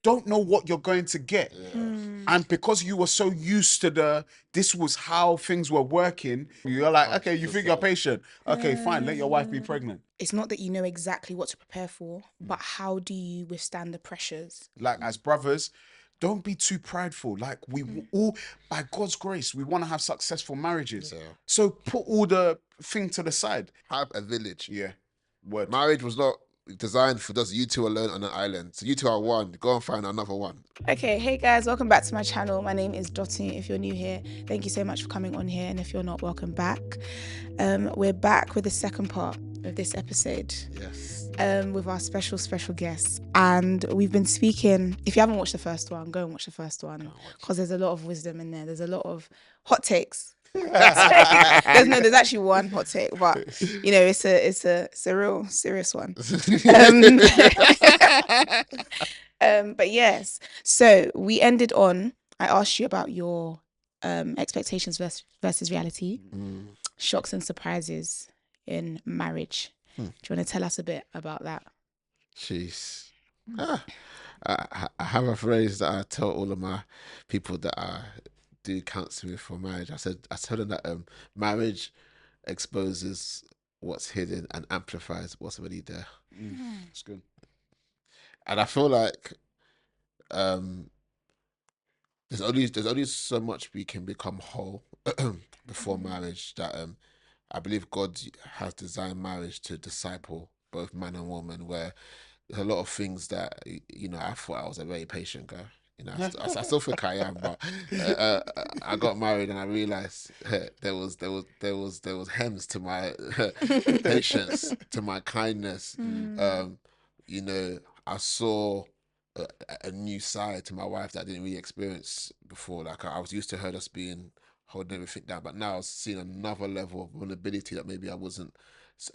don't know what you're going to get. And because you were so used to this was how things were working, you're like, okay, you think you're patient. Okay, fine, let your wife be pregnant. It's not that you know exactly what to prepare for, but how do you withstand the pressures? Like, as brothers, don't be too prideful. Like, we all, by God's grace, we want to have successful marriages. Yeah. So put all the thing to the side. Have a village. Yeah. Word. Marriage was not designed for just you two alone on an island. So you two are one. Go and find another one. Okay, hey guys, welcome back to my channel. My name is Dotty. If you're new here, thank you so much for coming on here. And if you're not, welcome back. We're back with the second part of this episode. Yes. With our special guests. And we've been speaking, if you haven't watched the first one, go and watch the first one. Because there's a lot of wisdom in there. There's a lot of hot takes. There's actually one hot take, but you know, it's a real serious one. But yes, so we ended on, I asked you about your expectations versus reality, shocks and surprises in marriage. Do you want to tell us a bit about that? Jeez. I have a phrase that I tell all of my people that I do counseling for marriage. I tell them that marriage exposes what's hidden and amplifies what's already there. It's good. And I feel like there's only so much we can become whole before marriage, that I believe God has designed marriage to disciple both man and woman, where there's a lot of things that, you know, I thought I was a very patient guy. You know, I still think I am, but I got married and I realized there was hems to my patience, to my kindness. You know, I saw a new side to my wife that I didn't really experience before. Like, I was used to her just being holding everything down, but now I was seeing another level of vulnerability that maybe I wasn't.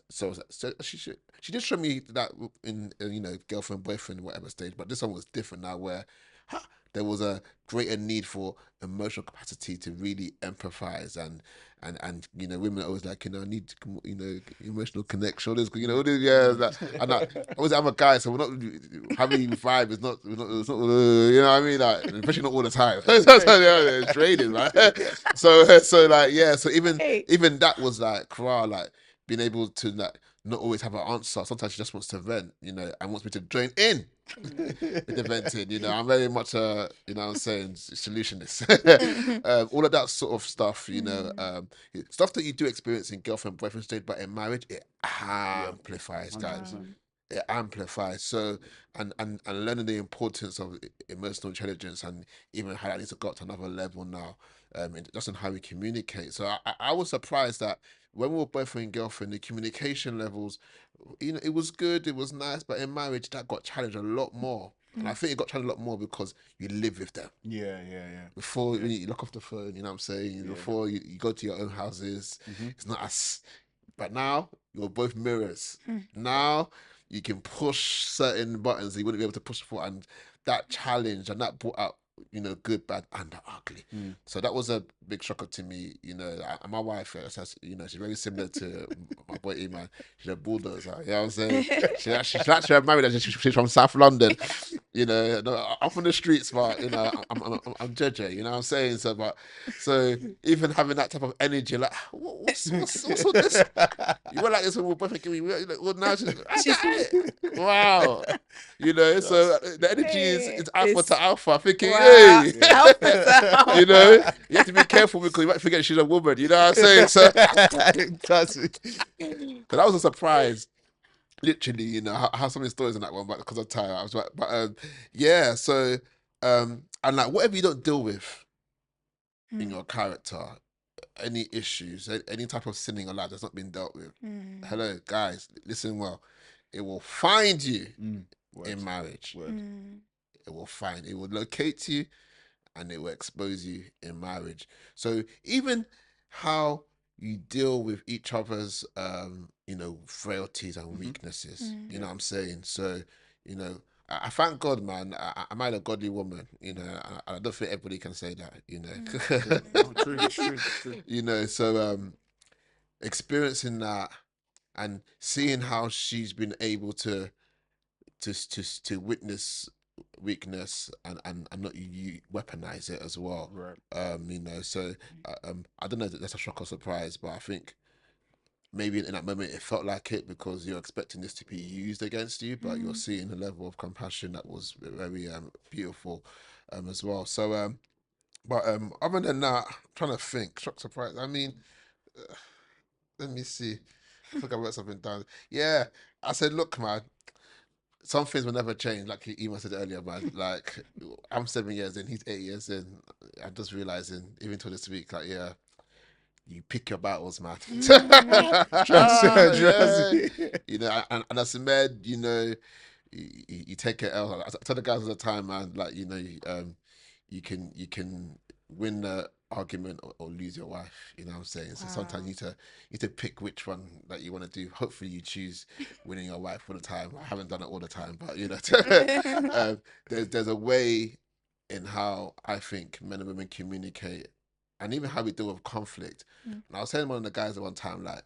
So she did show me that in you know, girlfriend, boyfriend, whatever stage, but this one was different now, where there was a greater need for emotional capacity to really empathize, and you know, women are always like, you know, I need, you know, emotional connection, all this, you know, all this, yeah, and obviously I'm a guy, so we're not having vibe. It's not, you know what I mean, like, especially not all the time. It's draining, right? So like, yeah, so even that was like, wow, like being able to like not always have an answer. Sometimes she just wants to vent, you know, and wants me to join in with the venting. You know, I'm very much a, you know what I'm saying, solutionist. All of that sort of stuff, you know, stuff that you do experience in girlfriend, boyfriend stage, but in marriage, it amplifies, guys. 100%. It amplifies. So, and learning the importance of emotional intelligence, and even how that needs to go up to another level now, just in how we communicate. So I was surprised that when we were boyfriend and girlfriend, the communication levels, you know, it was good, it was nice, but in marriage, that got challenged a lot more. And I think it got challenged a lot more because you live with them. Yeah. Before you lock off the phone, you know what I'm saying? Before you go to your own houses, it's not as. But now, you're both mirrors. Now, you can push certain buttons that you wouldn't be able to push before. And that challenge, and that brought out, you know, good, bad, and the ugly. So that was a big shocker to me. You know, and my wife, you know, she's very similar to my boy Emmanuel. She's a bulldozer. You know what I'm saying? She's actually married. She's from South London. You know, I'm from the streets, but you know, I'm JJ. You know what I'm saying? So even having that type of energy, like, what's all this? You were like this when we were both giving me. Well, now she's wow. You know, so the energy is alpha to alpha. Thinking, hey, alpha to alpha. You know, you have to be careful because you might forget she's a woman. You know what I'm saying? So that was a surprise. Literally, you know, I have so many stories in that one, but because of time, I was like, but yeah. So and like, whatever you don't deal with in your character, any issues, any type of sin in your life that's not been dealt with. Hello, guys, listen well. It will find you in marriage. It will locate you, and it will expose you in marriage. So even how you deal with each other's, you know, frailties and weaknesses, you know what I'm saying? So, you know, I thank God, man. I married a godly woman, you know. I don't think everybody can say that, you know. True. You know, so experiencing that and seeing how she's been able to witness weakness and not you weaponize it as well. Right. You know, so I don't know if that's a shock or surprise, but I think maybe in that moment it felt like it because you're expecting this to be used against you, but you're seeing a level of compassion that was very beautiful as well. So but other than that, I'm trying to think, shock surprise. I mean, let me see. I think I wrote something down. Yeah, I said, look, man, some things will never change. Like Ema said earlier, man. Like I'm 7 years in, he's 8 years in. I'm just realizing, even till this week, like you pick your battles, man. Trust Yeah, me. you know, and as a man, you know, you take it L. I tell the guys all the time, man. Like you can win the argument or lose your wife. You know what I'm saying? So sometimes you need to pick which one that you want to do. Hopefully you choose winning your wife all the time. I haven't done it all the time, but you know, there's a way in how I think men and women communicate, and even how we deal with conflict. And I was telling one of the guys at one time, like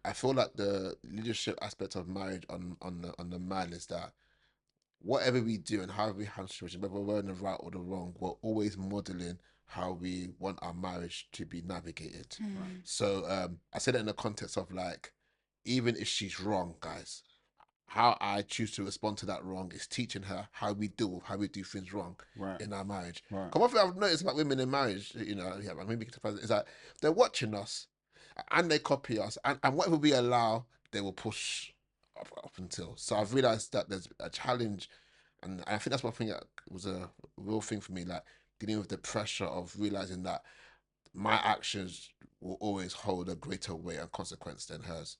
I feel like the leadership aspect of marriage on the man is that whatever we do and however we handle situations, whether we're in the right or the wrong, we're always modeling how we want our marriage to be navigated. So I said it in the context of like, even if she's wrong, guys, how I choose to respond to that wrong is teaching her how we deal, how we do things wrong in our marriage. Right. Come one thing I've noticed about women in marriage, you know, yeah, maybe is that they're watching us and they copy us, and whatever we allow, they will push up until. So I've realized that there's a challenge, and I think that's one thing that was a real thing for me, like dealing with the pressure of realizing that my actions will always hold a greater weight and consequence than hers.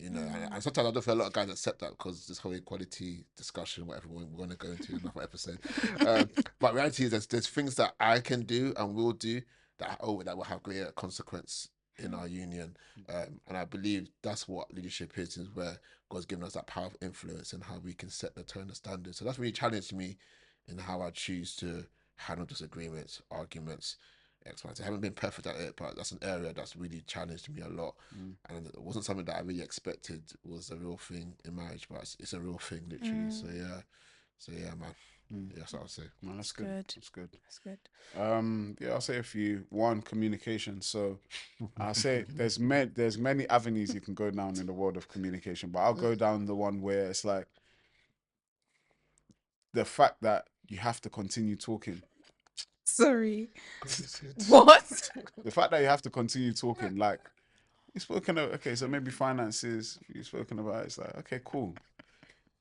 You know, and sometimes I don't feel a lot of guys accept that because this whole equality discussion, whatever we're going to go into in another episode. But reality is there's things that I can do and will do that will have greater consequence in our union. And I believe that's what leadership is where God's given us that power of influence and how we can set the tone, the standard. So that's really challenged me in how I choose to handle disagreements, arguments, X, Y, Z. I haven't been perfect at it, but that's an area that's really challenged me a lot. And it wasn't something that I really expected was a real thing in marriage, but it's a real thing, literally. So yeah, man. Yeah, that's what I'll say. No, that's good. That's good. That's good. Yeah, I'll say a few. One, communication. So I'll say there's many avenues you can go down in the world of communication, but I'll go down the one where it's like the fact that you have to continue talking. Sorry. What? The fact that you have to continue talking, like you've spoken of, okay, so maybe finances, you've spoken about, it's like, okay, cool.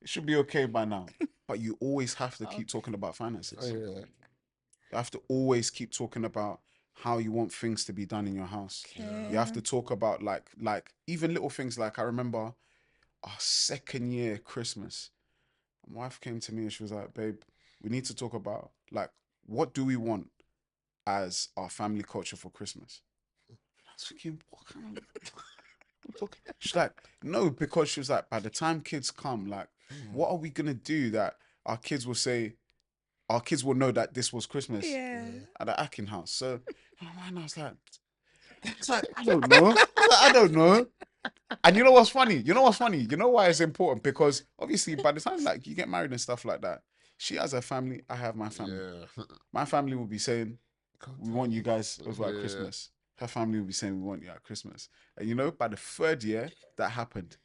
It should be okay by now. But you always have to keep talking about finances. Oh, yeah. You have to always keep talking about how you want things to be done in your house. You have to talk about like even little things. Like I remember our second year Christmas, my wife came to me and she was like, babe, we need to talk about like what do we want as our family culture for Christmas. I was thinking, what kind of she's like, no, because she was like, by the time kids come, like, what are we gonna do that our kids will say, our kids will know that this was Christmas at the Akin house. So I was like, I don't know. I don't know. And you know what's funny? You know what's funny? You know why it's important? Because obviously by the time like you get married and stuff like that, she has her family, I have my family. Yeah. My family will be saying, we want you guys over at Christmas. Her family will be saying, we want you at Christmas. And you know, by the third year, that happened.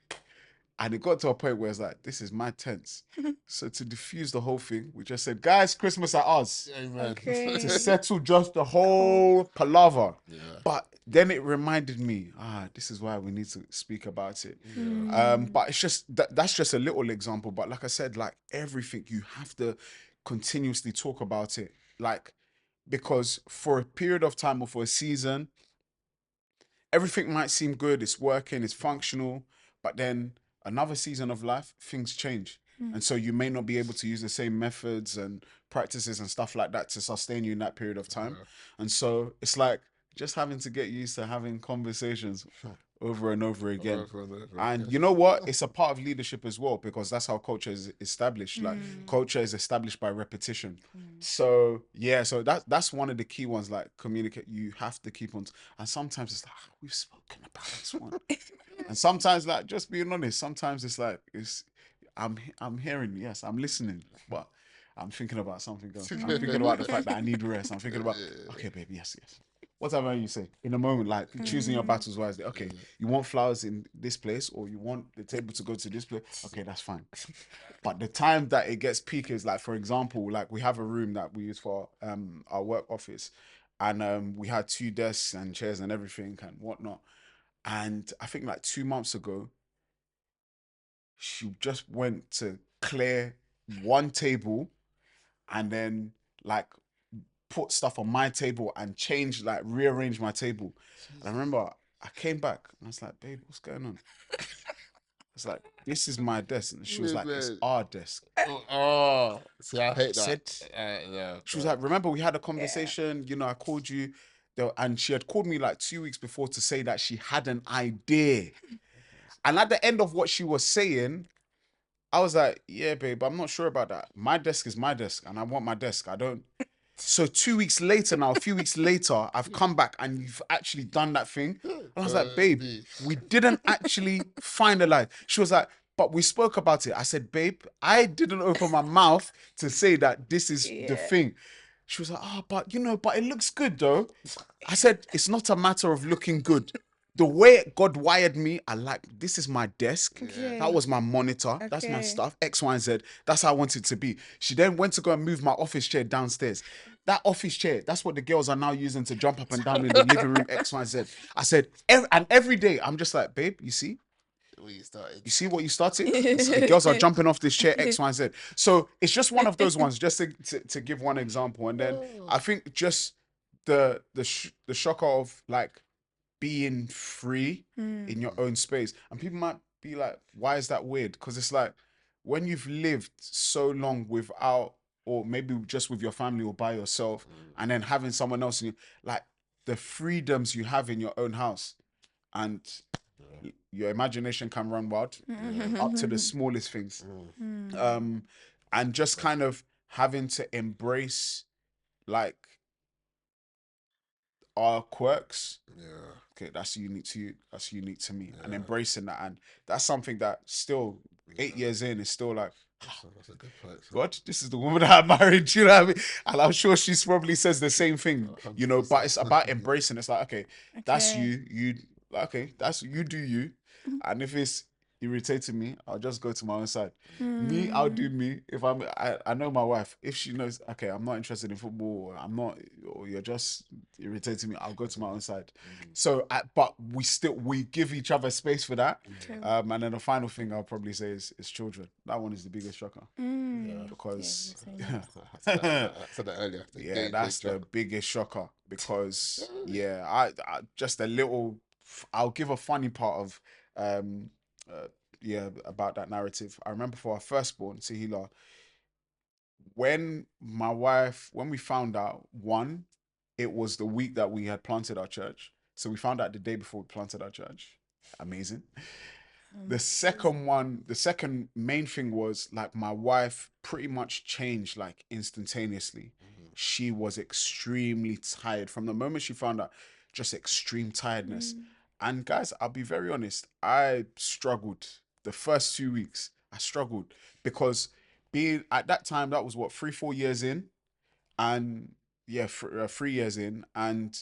And it got to a point where it's like, this is my tense. So to diffuse the whole thing, we just said, guys, Christmas at us. Amen. Okay. To settle just the whole palaver. But then it reminded me, this is why we need to speak about it. But it's just, that's just a little example. But like I said, like everything, you have to continuously talk about it. Like, because for a period of time or for a season, everything might seem good, it's working, it's functional, but then another season of life, things change. And so you may not be able to use the same methods and practices and stuff like that to sustain you in that period of time. And so it's like just having to get used to having conversations over and over again. And you know what? It's a part of leadership as well, because that's how culture is established. Like culture is established by repetition. So yeah, so that's one of the key ones, like communicate. You have to keep on, and sometimes it's like, we've spoken about this one. And sometimes, like, just being honest, sometimes it's like, I'm hearing, yes, I'm listening, but I'm thinking about something else. I'm thinking about the fact that I need rest. I'm thinking about, okay, baby, yes. Whatever you say in a moment, like choosing your battles wisely. Okay, you want flowers in this place, or you want the table to go to this place. Okay, that's fine. But the time that it gets peak is like, for example, like we have a room that we use for our work office, and we had 2 desks and chairs and everything and whatnot. And I think like 2 months ago, she just went to clear one table and then like put stuff on my table and change, like rearrange my table. And I remember I came back and I was like, babe, what's going on? It's like, this is my desk. And she was like, it's our desk. See, I hate Said, that. she was like, remember we had a conversation, I called you. And she had called me like 2 weeks before to say that she had an idea. And at the end of what she was saying, I was like, yeah, babe, I'm not sure about that. My desk is my desk and I want my desk. I don't. So 2 weeks later now, a few weeks later, I've come back and you've actually done that thing. And I was like, babe, we didn't actually finalize. She was like, but we spoke about it. I said, babe, I didn't open my mouth to say that this is the thing. She was like, but it looks good though. I said, it's not a matter of looking good. The way God wired me, I like, this is my desk. Okay. That was my monitor. That's my stuff. X, Y, and Z. That's how I want it to be. She then went to go and move my office chair downstairs. That office chair, that's what the girls are now using to jump up and down in the living room, X, Y, and Z. I said, and every day, I'm just like, babe, you see? You see what you started? The girls are jumping off this chair, X, Y, and Z. So it's just one of those ones, just to give one example. And then I think just the shocker of like being free in your own space. And people might be like, why is that weird? Because it's like, when you've lived so long without, or maybe just with your family or by yourself, and then having someone else in you, like the freedoms you have in your own house, and your imagination can run wild up to the smallest things. And just kind of having to embrace like our quirks. Okay, that's unique to you. That's unique to me. And embracing that, and that's something that still 8 years in is still like, That's a good point. God, this is the woman that I married. You know what I mean? And I'm sure she probably says the same thing. But it's about embracing. It's like, okay, that's you. Okay, that's you. Do you? And if it's irritating me, I'll just go to my own side. Me, I'll do me. If I know my wife. If she knows, okay, I'm not interested in football, or I'm not, or you're just irritating me, I'll go to my own side. So, but we give each other space for that. And then the final thing I'll probably say is children. That one is the biggest shocker. Because I said that earlier. That's the biggest shocker. Because I just a little. I'll give a funny part of about that narrative. I remember for our firstborn, Sihila, when we found out, it was the week that we had planted our church. So we found out the day before we planted our church. Amazing. The second main thing was like my wife pretty much changed like instantaneously. She was extremely tired from the moment she found out, just extreme tiredness. And guys, I'll be very honest, I struggled the first 2 weeks. I struggled because being at that time, that was what, 3-4 years in, and 3 years in, and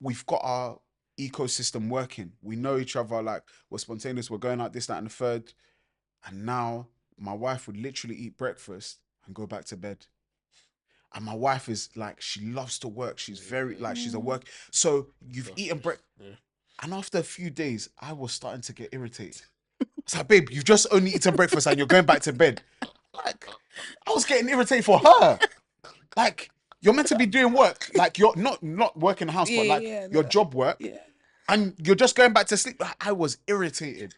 we've got our ecosystem working. We know each other, like we're spontaneous, we're going out, this, that, and the third. And now my wife would literally eat breakfast and go back to bed. And my wife is like, she loves to work. She's very like, she's a work. So you've eaten breakfast. And after a few days, I was starting to get irritated. It's like, babe, you've just only eaten breakfast and you're going back to bed. Like, I was getting irritated for her. Like, you're meant to be doing work. Like, you're not working in the house, but like your job work. Yeah. And you're just going back to sleep. Like, I was irritated.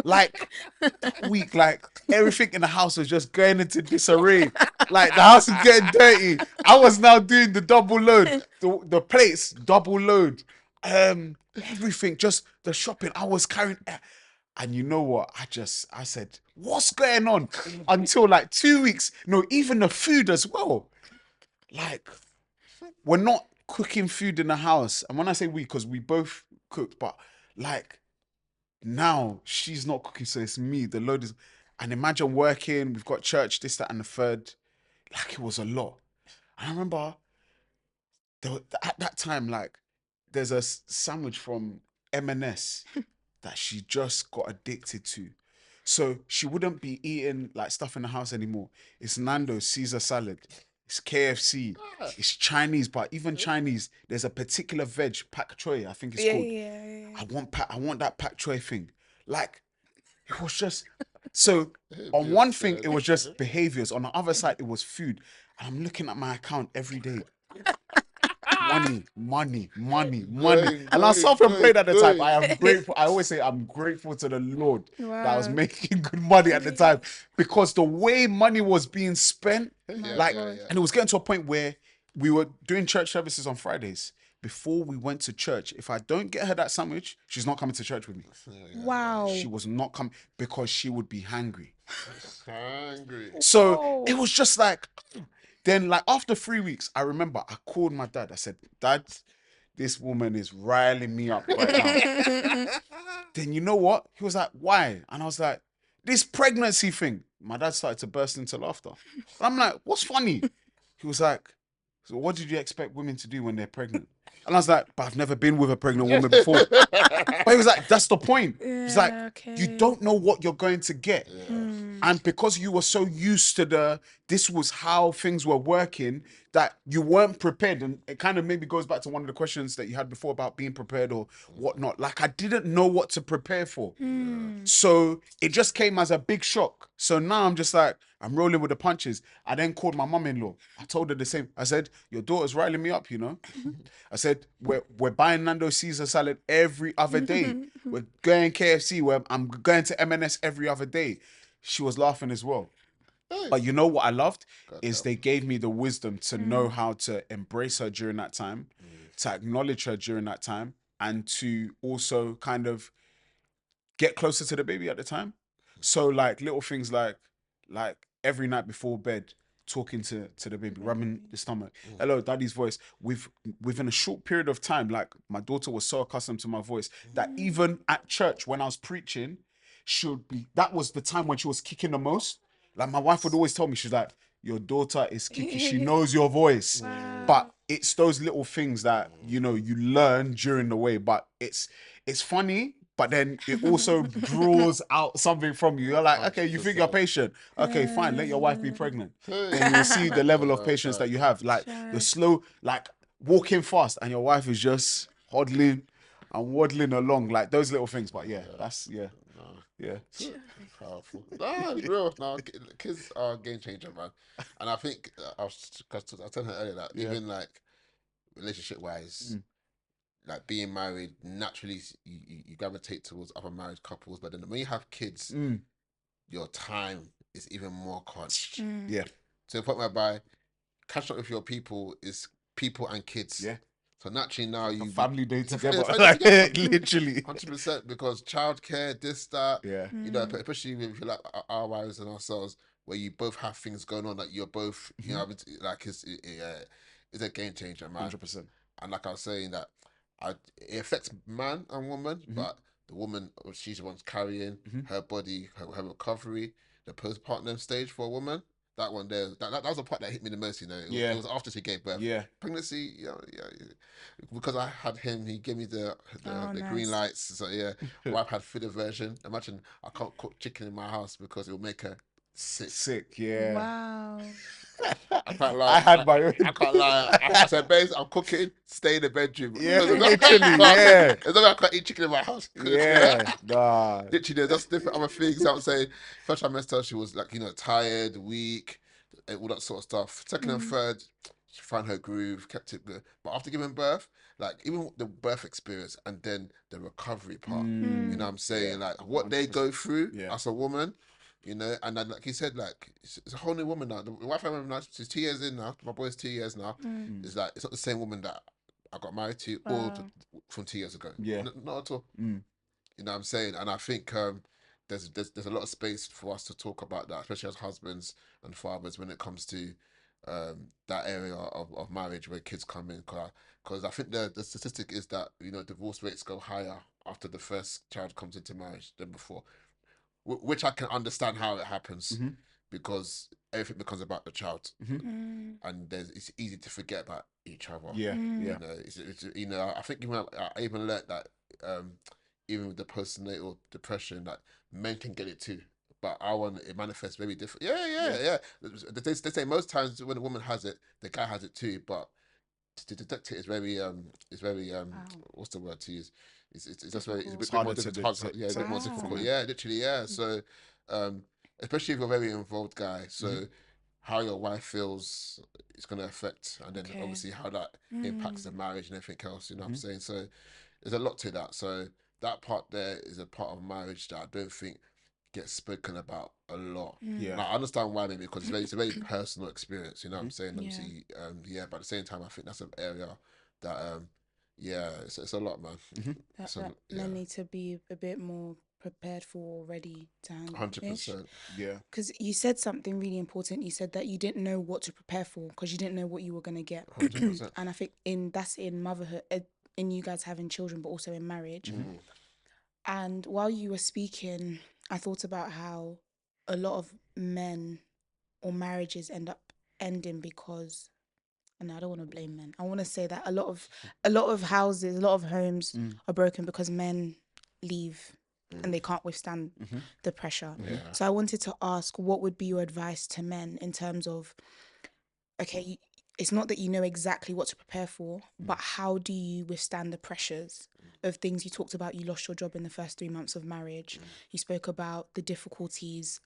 Like, that week, like, everything in the house was just going into disarray. Like, the house is getting dirty. I was now doing the double load. The plates, double load. Everything, just the shopping. I was carrying... And you know what? I said, what's going on? Until like 2 weeks. No, even the food as well. Like, we're not cooking food in the house. And when I say we, because we both cooked, but like now she's not cooking, so it's me. The load is, And imagine working, we've got church, this, that, and the third. Like, it was a lot. I remember at that time, like, there's a sandwich from M&S that she just got addicted to. So she wouldn't be eating like stuff in the house anymore. It's Nando's Caesar salad. It's KFC. It's Chinese, but even Chinese, there's a particular veg, pak choy, I think it's Yeah, called. yeah. I want that pak choy thing. Like, it was just so on one thing, it was just behaviors. On the other side, it was food. And I'm looking at my account every day. Money. And I was self-employed at the time. I am grateful. I always say I'm grateful to the Lord that I was Wow. making good money at the time, because the way money was being spent, and it was getting to a point where we were doing church services on Fridays. Before we went to church, if I don't get her that sandwich, she's not coming to church with me. Wow. She was not coming because she would be hungry. Hungry. So it was just like, then like after 3 weeks, I remember I called my dad. I said, Dad, this woman is riling me up right now. Then you know what? He was like, why? And I was like, this pregnancy thing. My dad started to burst into laughter. And I'm like, what's funny? He was like, so what did you expect women to do when they're pregnant? And I was like, but I've never been with a pregnant woman before. But he was like, that's the point. He's like, you don't know what you're going to get. And because you were so used to this was how things were working, that you weren't prepared. And it kind of maybe goes back to one of the questions that you had before about being prepared or whatnot. Like, I didn't know what to prepare for. So it just came as a big shock. So now I'm just like, I'm rolling with the punches. I then called my mum-in-law. I told her the same. I said, your daughter's riling me up, you know? I said, we're buying Nando's Caesar salad every other day. We're going KFC. I'm going to M&S every other day. She was laughing as well. But you know what I loved is they gave me the wisdom to know how to embrace her during that time, to acknowledge her during that time, and to also kind of get closer to the baby at the time. So like little things like every night before bed, talking to the baby, rubbing the stomach. Hello, daddy's voice. Within a short period of time, like my daughter was so accustomed to my voice that even at church when I was preaching, that was the time when she was kicking the most. Like my wife would always tell me, she's like, your daughter is kicking, she knows your voice. But it's those little things that, you know, you learn during the way. But it's funny, but then it also draws out something from you. You're like, okay, you think you're patient. Okay, fine, let your wife be pregnant. Then you'll see the level of patience that you have. Like the slow, like walking fast and your wife is just hodling and waddling along. Like those little things. But yeah, yeah. Powerful. Nah, it's real. No, kids are a game changer, man. And I think cause I was telling her earlier that even like relationship wise, like being married, naturally you gravitate towards other married couples. But then when you have kids, your time is even more crunched. Yeah. To the point whereby catching up with your people is people and kids. Yeah. So naturally now you Family day together. Literally 100%, because childcare, this, that, you know, especially with like our wives and ourselves, where you both have things going on that you're both, you know, like it's a game changer, man. 100%. And like I was saying, that it affects man and woman, but the woman, she's the one carrying her body, her recovery, the postpartum stage for a woman. That one there, that was the part that hit me the most, you know. It was after she gave birth. Yeah. Pregnancy, because I had him, he gave me the green lights. So yeah, wife had food aversion. Imagine I can't cook chicken in my house because it will make her sick. Yeah. Wow. I can't lie. I had my own. I can't lie. I said, babes, I'm cooking. Stay in the bedroom. Yeah, There's literally, yeah. There's no way I can't eat chicken in my house. Yeah, nah. Literally, there's just different other things. I would say, first time I met her, she was like, you know, tired, weak, and all that sort of stuff. Second and third, she found her groove, kept it good. But after giving birth, like even the birth experience and then the recovery part, you know what I'm saying? Like what they go through as a woman, you know, and then like he said, like it's a whole new woman now. The wife I remember now, she's 2 years in now. My boy's 2 years now. It's like it's not the same woman that I got married to from 2 years ago. Yeah, not at all. You know what I'm saying? And I think there's a lot of space for us to talk about that, especially as husbands and fathers, when it comes to that area of marriage where kids come in. Because I think the statistic is that, you know, divorce rates go higher after the first child comes into marriage than before. which I can understand how it happens Mm-hmm. because everything becomes about the child, Mm. and it's easy to forget about each other. Yeah, yeah. You know, it's you know, I think even I even learned that even with the postnatal depression, that men can get it too. But our one, it manifests very different. Yeah. They say most times when a woman has it, the guy has it too. But to detect it is very Wow. what's the word to use? It's just very, it's a Difficult. bit It's more harder to difficult. detect. Yeah, a bit more Wow. difficult. Yeah, literally. Yeah. So, especially if you're a very involved guy, so how your wife feels is going to affect, and then Okay. obviously how that impacts the marriage and everything else. You know what I'm Mm-hmm. saying? So there's a lot to that. So that part there is a part of marriage that I don't think gets spoken about a lot. Yeah. And I understand why, maybe because it's a very personal experience. You know what I'm saying? Yeah. Obviously, but at the same time, I think that's an area that yeah, it's a lot, man. That, So that men need to be a bit more prepared for, ready to handle ish. 100%. Yeah. Because you said something really important. You said that you didn't know what to prepare for because you didn't know what you were gonna get. 100%. And I think that's in motherhood, in you guys having children, but also in marriage. And while you were speaking, I thought about how a lot of men or marriages end up ending because, and I don't want to blame men. I want to say that a lot of houses, a lot of homes are broken because men leave and they can't withstand the pressure. Yeah. So I wanted to ask, what would be your advice to men in terms of, okay, it's not that you know exactly what to prepare for, but how do you withstand the pressures of things you talked about? You lost your job in the first 3 months of marriage. You spoke about the difficulties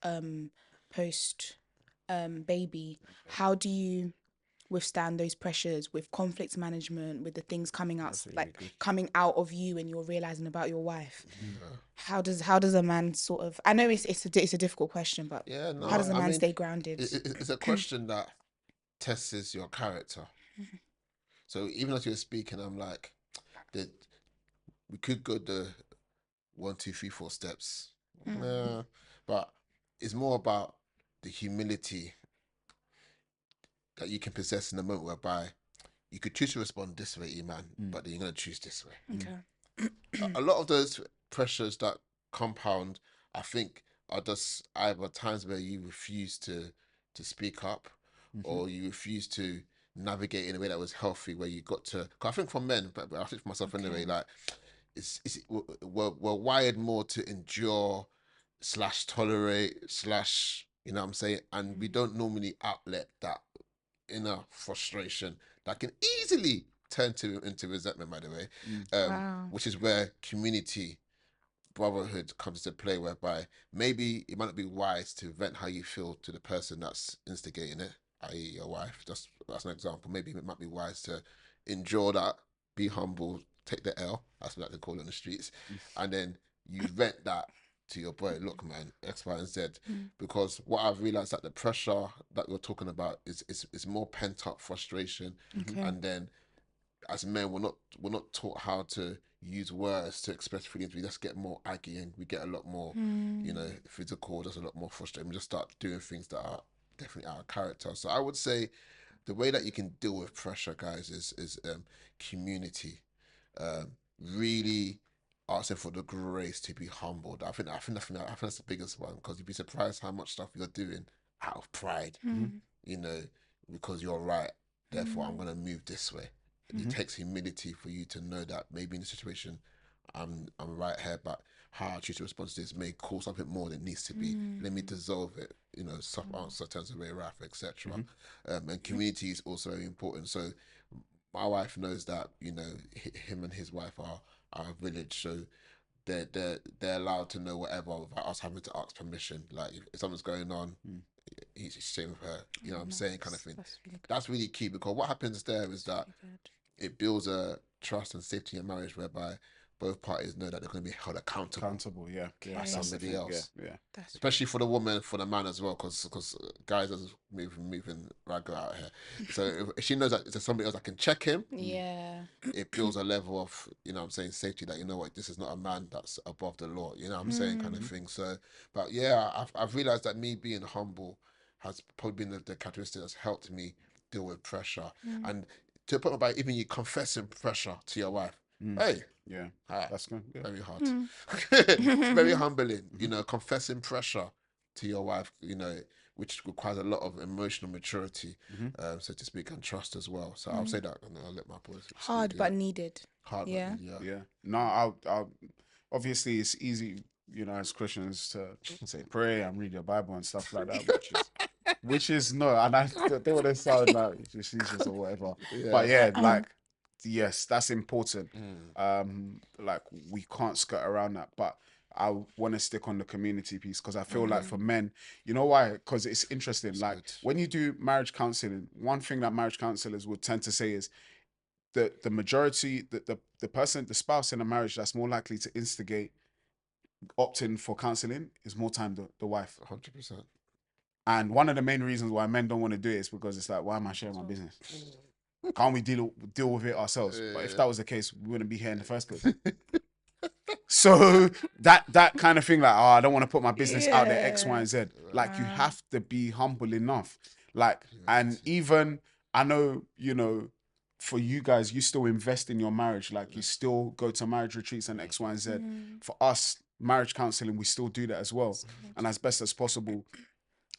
post baby. How do you withstand those pressures with conflict management, with the things coming out, That's really like good. coming out of you and you're realizing about your wife? How does a man sort of, I know it's a difficult question, but Yeah, how no, does a I man mean, stay grounded? it's a question that tests your character. So even as you're speaking, I'm like, that we could go the 1, 2, 3, 4 steps. But it's more about the humility that you can possess in the moment whereby you could choose to respond this way, Iman, but then you're going to choose this way. Okay. A lot of those pressures that compound, I think, are just either times where you refuse to speak up, or you refuse to navigate in a way that was healthy, where you got to. Cause I think for men, but I think for myself anyway, like we're wired more to endure slash tolerate slash, you know what I'm saying, and we don't normally outlet that inner frustration that can easily turn to into resentment, by the way, Wow. which is where community brotherhood comes into play, whereby maybe it might not be wise to vent how you feel to the person that's instigating it, i.e. your wife. Just that's an example. Maybe it might be wise to endure that, be humble, take the L, that's what they call it in the streets, and then you vent that to your boy. Look, man, X, Y, and Z. Because what I've realized that the pressure that you're talking about is more pent up frustration, Okay. and then as men, we're not taught how to use words to express feelings. We just get more aggy and we get a lot more, physical. Just a lot more frustrated. We just start doing things that are definitely out of character. So I would say the way that you can deal with pressure, guys, is community. Really asking for the grace to be humbled. I think that's the biggest one, because you'd be surprised how much stuff you're doing out of pride. You know, because you're right. Therefore, I'm gonna move this way. It takes humility for you to know that maybe in the situation, I'm right here, but how I choose to respond to this may cause something more than it needs to be. Let me dissolve it. You know, soft answer turns away wrath, etc. And community is also very important. So my wife knows that, him and his wife are a village, so they're allowed to know whatever without us having to ask permission. Like if something's going on, he's staying with her. You know what I'm saying, kind of thing. That's really good. That's really key, because what happens there is that Good. it builds a trust and safety in marriage, whereby both parties know that they're going to be held accountable Accountable, yeah. by That's the somebody thing, else. Yeah. That's Especially for the woman, for the man as well, because guys are moving raggo out here. So if she knows that there's somebody else that can check him, yeah. it builds a level of, I'm saying, safety, that, this is not a man that's above the law, you know what I'm saying, kind of thing. So, but yeah, I've realized that me being humble has probably been the characteristic that's helped me deal with pressure. And to the point about even you confessing pressure to your wife, Hey, Yeah, ah, that's good. Yeah. very hard. Very humbling, you know, confessing pressure to your wife, you know, which requires a lot of emotional maturity, so to speak, and trust as well. So I'll say that, and I'll let my boys speak. Hard but needed. Hard, Yeah. but yeah. Yeah. No, I'll obviously it's easy, you know, as Christians to say pray and read your Bible and stuff like that, which is no, and I don't want to sound like Jesus or whatever. But yeah, like yes, that's important. Like we can't skirt around that. But I want to stick on the community piece because I feel like for men, you know why? Because it's interesting. Like when you do marriage counseling, one thing that marriage counselors would tend to say is the majority, the person, the spouse in a marriage that's more likely to instigate opting for counseling is more time the wife. 100%. And one of the main reasons why men don't want to do it is because it's like, why am I sharing my business? Can't we deal with it ourselves? But if that was the case, we wouldn't be here in the first place. So that kind of thing, like, oh, I don't want to put my business out there, X, Y, and Z. Like, you have to be humble enough. Like, and even I know, you know, for you guys, you still invest in your marriage. Like, you still go to marriage retreats and X, Y, and Z. For us, marriage counseling, we still do that as well, and as best as possible.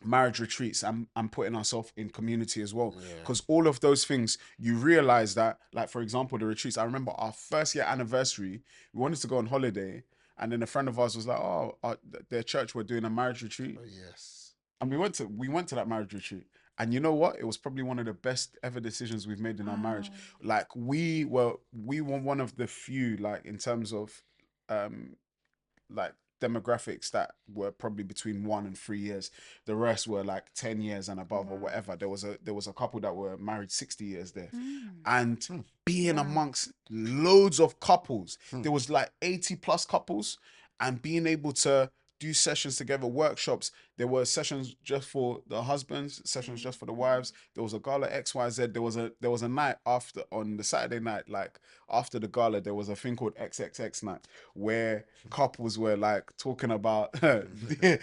Marriage retreats, I'm putting ourselves in community as well, because all of those things, you realize that, like, for example, the retreats, I remember our first year anniversary, we wanted to go on holiday, and then a friend of ours was like, oh, their church were doing a marriage retreat. Yes. And we went to that marriage retreat, and you know what, it was probably one of the best ever decisions we've made in our marriage. Like, we were one of the few, like, in terms of like demographics, that were probably between 1 and 3 years. The rest were like 10 years and above or whatever. There was a couple that were married 60 years there. And being amongst loads of couples, there was like 80 plus couples, and being able to do sessions together, workshops. There were sessions just for the husbands, sessions just for the wives. There was a gala XYZ. There was a night after, on the Saturday night, like after the gala, there was a thing called XXX night, where couples were like talking about the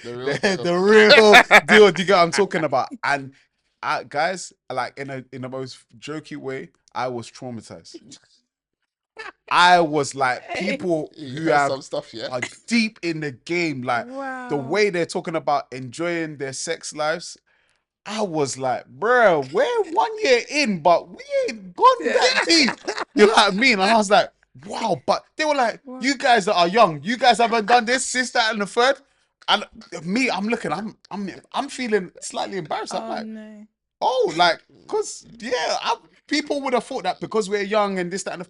real deal. Do you get what I'm talking about? And guys, like in the most jokey way, I was traumatized. I was like, people who have some stuff, yeah. are deep in the game, like the way they're talking about enjoying their sex lives. I was like, bro, we're 1 year in, but we ain't gone that deep. You know what I mean? And I was like, wow. But they were like, you guys that are young, you guys haven't done this, that, and the third. And me, I'm looking, I'm feeling slightly embarrassed. I'm like, no. oh, like, because, yeah, people would have thought that because we're young and this, that, and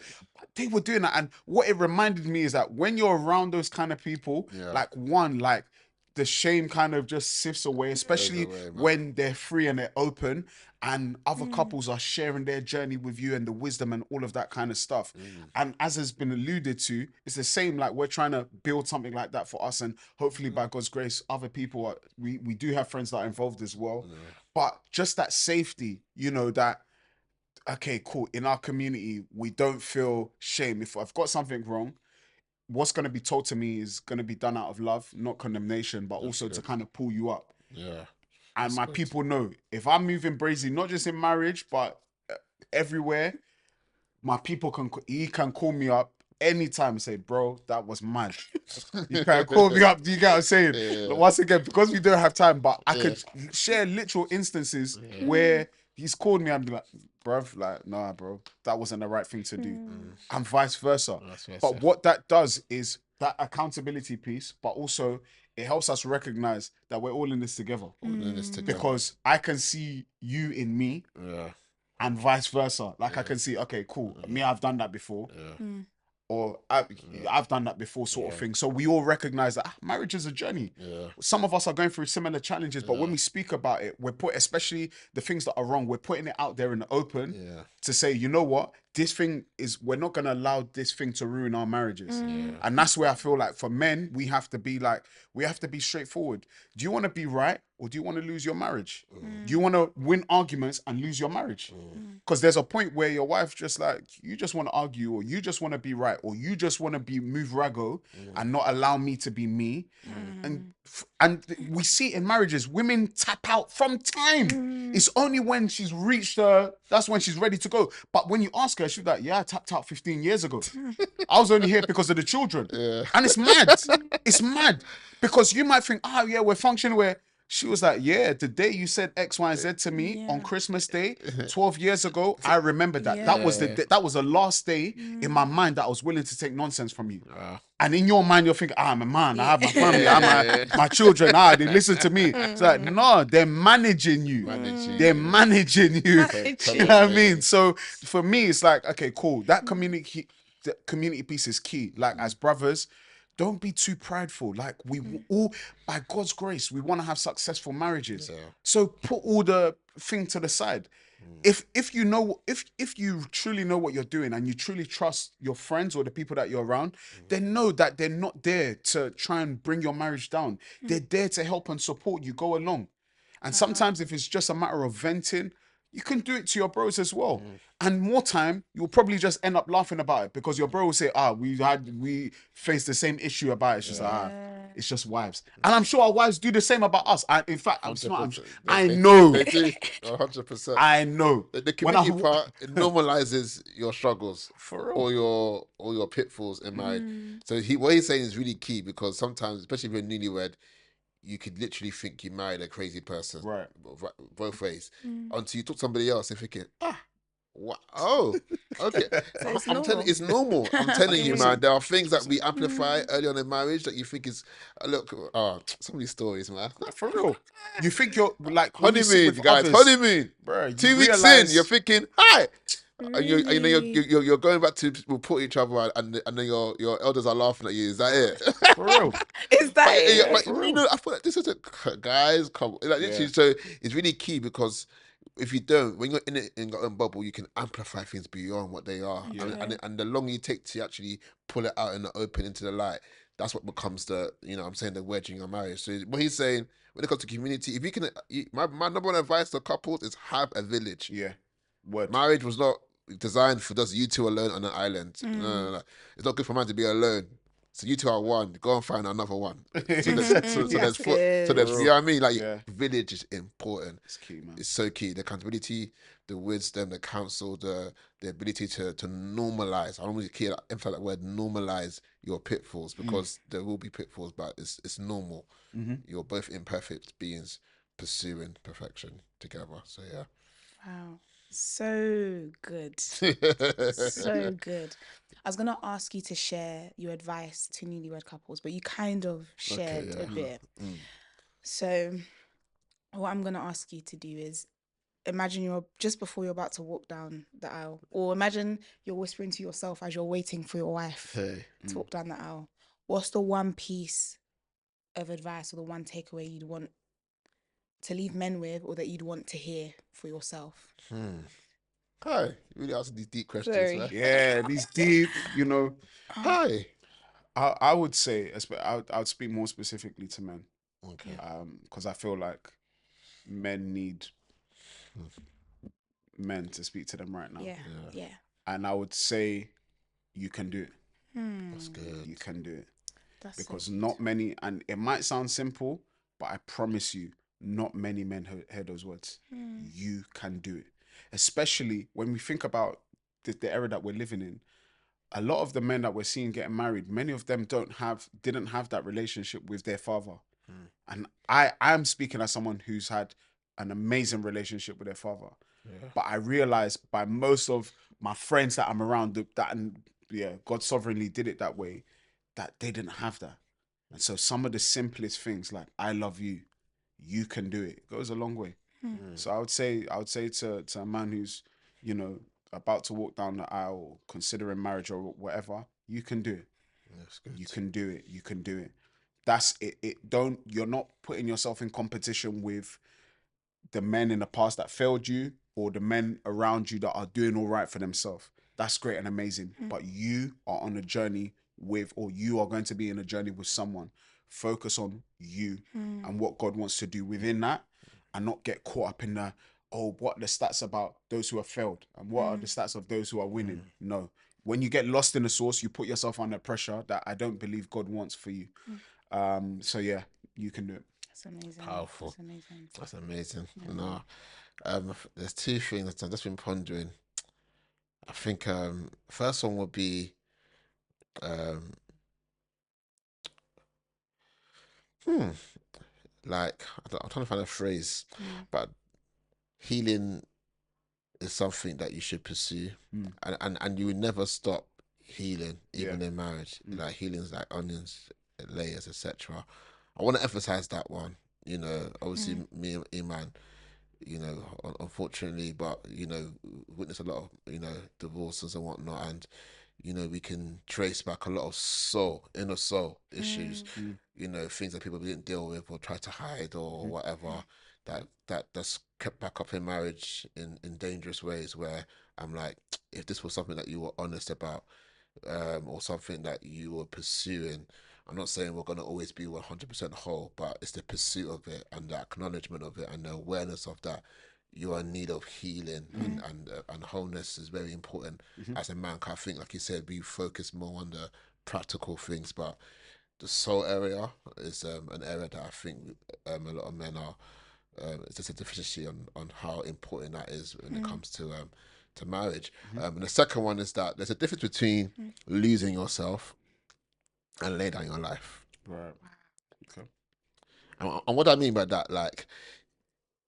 they were doing that. And what it reminded me is that when you're around those kind of people, like, the shame kind of just sifts away, especially when they're free and they're open, and other couples are sharing their journey with you and the wisdom and all of that kind of stuff. And as has been alluded to, it's the same, like, we're trying to build something like that for us, and hopefully by God's grace, other people we do have friends that are involved as well. But just that safety, you know, that, okay, cool, in our community, we don't feel shame. If I've got something wrong, what's going to be told to me is going to be done out of love, not condemnation, but also to kind of pull you up. Yeah. And my people know, if I'm moving brazy, not just in marriage, but everywhere, my people he can call me up anytime and say, bro, that was mad. You can call me up. Do you get what I'm saying? Like, once again, because we don't have time, but I could share literal instances where he's called me and be like, bruv, like, nah, bro, that wasn't the right thing to do. And vice versa. But what that does is that accountability piece, but also it helps us recognize that we're all in this together. Because I can see you in me. And vice versa. Like, I can see, okay, cool. Me, I've done that before. Or I've done that before, sort of thing. So we all recognize that marriage is a journey. Some of us are going through similar challenges, but when we speak about it, especially the things that are wrong, we're putting it out there in the open to say, you know what, we're not going to allow this thing to ruin our marriages. And that's where I feel like for men, we have to be straightforward. Do you want to be right, or do you want to lose your marriage? Do you want to win arguments and lose your marriage? Because there's a point where your wife just like, you just want to argue, or you just want to be right, or you just want to be move rago and not allow me to be me. And we see in marriages, women tap out from time. It's only when she's reached that's when she's ready to go. But when you ask her, her. She was like, yeah, I tapped out 15 years ago. I was only here because of the children. Yeah. And it's mad. It's mad. Because you might think, oh, yeah, we're functioning where she was like, yeah, the day you said X, Y, and Z to me on Christmas Day, 12 years ago, I remember that. Yeah. That was that was the last day in my mind that I was willing to take nonsense from you. Wow. And in your mind, you're thinking, I'm a man, I have my family, I have my children, they listen to me. It's like, no, they're managing you. They're managing you. You know what I mean? So for me, it's like, okay, cool. That community piece is key. Like, as brothers, don't be too prideful. Like, we all, by God's grace, we want to have successful marriages. Yeah. So put all the thing to the side. If you know, if you truly know what you're doing and you truly trust your friends or the people that you're around, then know that they're not there to try and bring your marriage down. They're there to help and support you go along. And sometimes if it's just a matter of venting, you can do it to your bros as well. And more time, you'll probably just end up laughing about it because your bro will say, we faced the same issue about it. It's just it's just wives. And I'm sure our wives do the same about us. In fact, I'm smart. I know. They do. 100%. I know. The community part, it normalizes your struggles For real. or your pitfalls in marriage. So what he's saying is really key because sometimes, especially if you're newlywed, you could literally think you married a crazy person. Right. Both ways. Until you talk to somebody else and thinking, what? Oh, okay. I'm telling you, it's normal. I'm telling you, man. There are things that we amplify early on in marriage that you think is, look, some of these stories, man. For real. You think you're like honeymoon, guys. Honeymoon, bro. 2 weeks in, you're thinking, hi. And you're going back to report each other, and then your elders are laughing at you. Is that it? For real. Is that it? For real. I feel like this is guys. Come, like literally. So it's really key because if you don't, when you're in your own bubble, you can amplify things beyond what they are, and the longer you take to actually pull it out in the open into the light, that's what becomes the the wedge in your marriage. So what he's saying when it comes to community, if you can, my number one advice to couples is have a village. Yeah. Word. Marriage was not designed for just you two alone on an island. No. It's not good for man to be alone. So you two are one. Go and find another one. So there's you know what I mean? Like village is important. It's key, man. It's so key. The accountability, the wisdom, the counsel, the ability to normalize. I don't really emphasize that word, normalize your pitfalls because there will be pitfalls, but it's normal. You're both imperfect beings pursuing perfection together. So yeah. Wow. So good. So good. I was going to ask you to share your advice to newlywed couples, but you kind of shared a bit. So what I'm going to ask you to do is imagine you're just before you're about to walk down the aisle, or imagine you're whispering to yourself as you're waiting for your wife to walk down the aisle. What's the one piece of advice or the one takeaway you'd want to leave men with, or that you'd want to hear for yourself? Hi, you really asking these deep questions. Sorry. Huh? Yeah, these deep, Hi. I would say, I would speak more specifically to men. Okay. Because I feel like men need men to speak to them right now. Yeah. And I would say you can do it. That's good. You can do it. That's Because so not many, and it might sound simple, but I promise you, not many men hear those words. You can do it. Especially when we think about the era that we're living in. A lot of the men that we're seeing getting married, many of them didn't have that relationship with their father. And I'm speaking as someone who's had an amazing relationship with their father. But I realized by most of my friends that I'm around God sovereignly did it that way, that they didn't have that. And so some of the simplest things like I love you, you can do it, goes a long way. So I would say to a man who's, about to walk down the aisle, or considering marriage or whatever, you can do it. That's good. You can do it. You can do it. That's it. You're not putting yourself in competition with the men in the past that failed you or the men around you that are doing all right for themselves. That's great and amazing. But you are on a journey you are going to be in a journey with someone. Focus on you and what God wants to do within that, and not get caught up in what are the stats about those who have failed and what are the stats of those who are winning. No. When you get lost in the sauce, you put yourself under pressure that I don't believe God wants for you. So yeah, you can do it. That's amazing. Powerful. That's amazing. That's amazing. No. There's two things that I've just been pondering. I think first one would be um, like I'm trying to find a phrase, but healing is something that you should pursue, and you would never stop healing, even in marriage. Like healing is like onions, layers, etc. I want to emphasize that one. You know, obviously me and Iman, you know, unfortunately, but you know, witness a lot of divorces and whatnot, and you know, we can trace back a lot of inner soul issues, you know, things that people didn't deal with or try to hide or whatever, that's kept back up in marriage in dangerous ways where I'm like, if this was something that you were honest about, or something that you were pursuing, I'm not saying we're going to always be 100% whole, but it's the pursuit of it and the acknowledgement of it and the awareness of that you are in need of healing, and wholeness is very important as a man. I think, like you said, we focus more on the practical things, but the soul area is an area that I think a lot of men are. It's just a deficiency on how important that is when it comes to marriage. And the second one is that there's a difference between losing yourself and laying down your life. Right. Okay. And what I mean by that, like,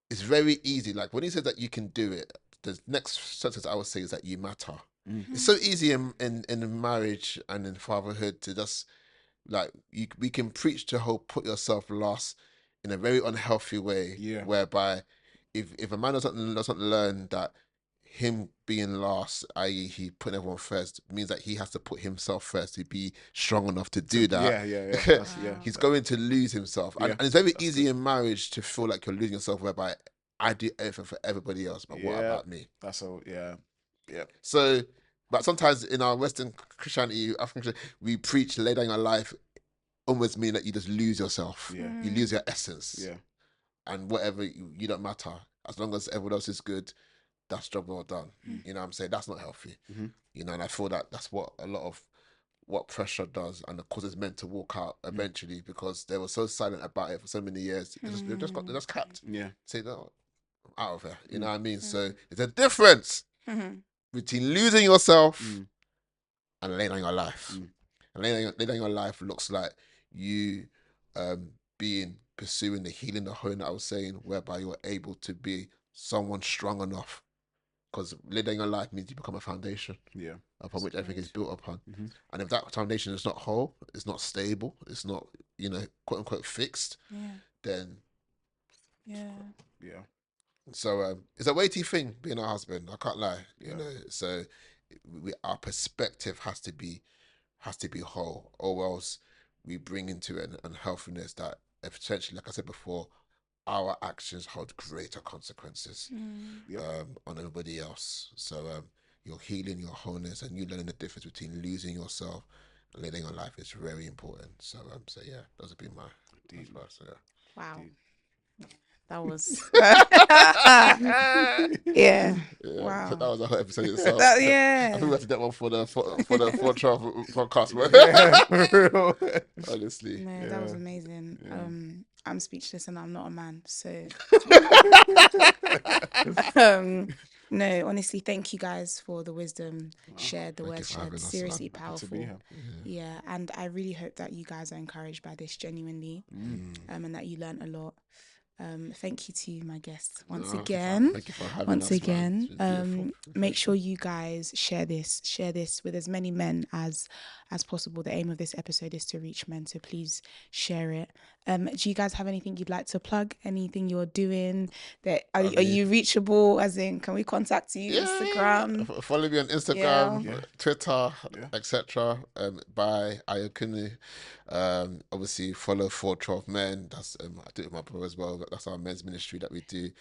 it's very easy. Like when he says that you can do it, the next sentence I would say is that you matter. It's so easy in marriage and in fatherhood to just like we can preach to whole put yourself last in a very unhealthy way. Yeah. Whereby if a man doesn't learn that him being last, i.e., he putting everyone first, means that he has to put himself first to be strong enough to do that. Yeah. He's going to lose himself, and it's very easy in marriage to feel like you're losing yourself. Whereby I do everything for everybody else, but what about me? That's all. Yeah. So, but sometimes in our Western Christianity, African Christianity, we preach lay down your life, almost mean that you just lose yourself. Yeah. You lose your essence. Yeah. And whatever, you don't matter. As long as everyone else is good, that's job well done. You know what I'm saying? That's not healthy. You know, and I feel that that's what a lot of what pressure does and the causes men to walk out eventually because they were so silent about it for so many years. They're just capped. Yeah. Say, no, I'm out of here. You know what I mean? So there's a difference between losing yourself and laying down your life. And laying down your life looks like you pursuing the healing, the hoeing that I was saying, whereby you're able to be someone strong enough. Because laying down your life means you become a foundation upon which everything is built upon. And if that foundation is not whole, it's not stable, it's not, you know, quote unquote fixed, then so it's a weighty thing being a husband. I can't lie, you know. So our perspective has to be whole, or else we bring into an unhealthiness that potentially, like I said before, our actions hold greater consequences on everybody else. So your healing, your wholeness, and you learning the difference between losing yourself and living your life is very important. So so yeah, those would be my advice. So, yeah. Wow. Indeed. That was Yeah, wow. that was a whole episode itself. That, I think we have to get one for the 412 podcast, man. Honestly. No, that was amazing. I'm speechless and I'm not a man, so no, honestly, thank you guys for the wisdom shared, the words shared. Seriously powerful. Yeah, and I really hope that you guys are encouraged by this genuinely, and that you learn a lot. Thank you to my guests once again. Thank you for having us, again. Make sure you guys share this with as many men as possible. The aim of this episode is to reach men, so please share it. Do you guys have anything you'd like to plug? Anything you're doing? That are you reachable? As in, can we contact you? Instagram. Follow me on Instagram, Twitter, etc. By Ayokunu. Obviously follow 412 Men. That's I do it with my brother as well. That's our men's ministry that we do.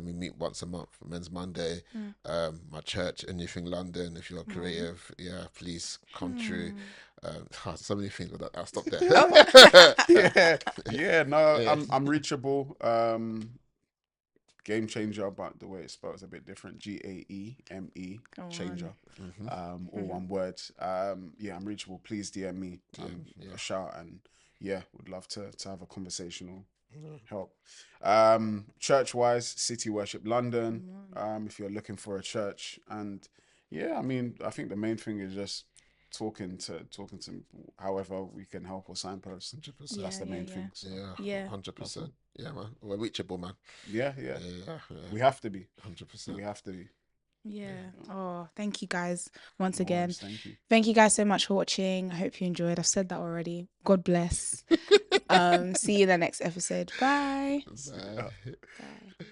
We meet once a month, Men's Monday. My church, Anything London. If you're creative, please come through. So many things with that. I'll stop there. I'm reachable. Game Changer, but the way it's spelled is a bit different. GAEME Changer. All one word. I'm reachable. Please DM me. A shout, and would love to have a conversation or help. Church wise, City Worship London. If you're looking for a church and Yeah, I mean, I think the main thing is just talking to however we can help or signpost. 100%. That's the Yeah, main yeah. thing. So, Yeah, Yeah. 100%. Yeah, man. We're reachable, man. yeah, yeah, Yeah, we yeah. have to be. 100%. We have to be. Yeah. Oh, thank you guys once No again. worries, thank you. Thank you guys so much for watching. I hope you enjoyed. I've said that already. God bless. See you in the next episode. Bye. Bye. Bye.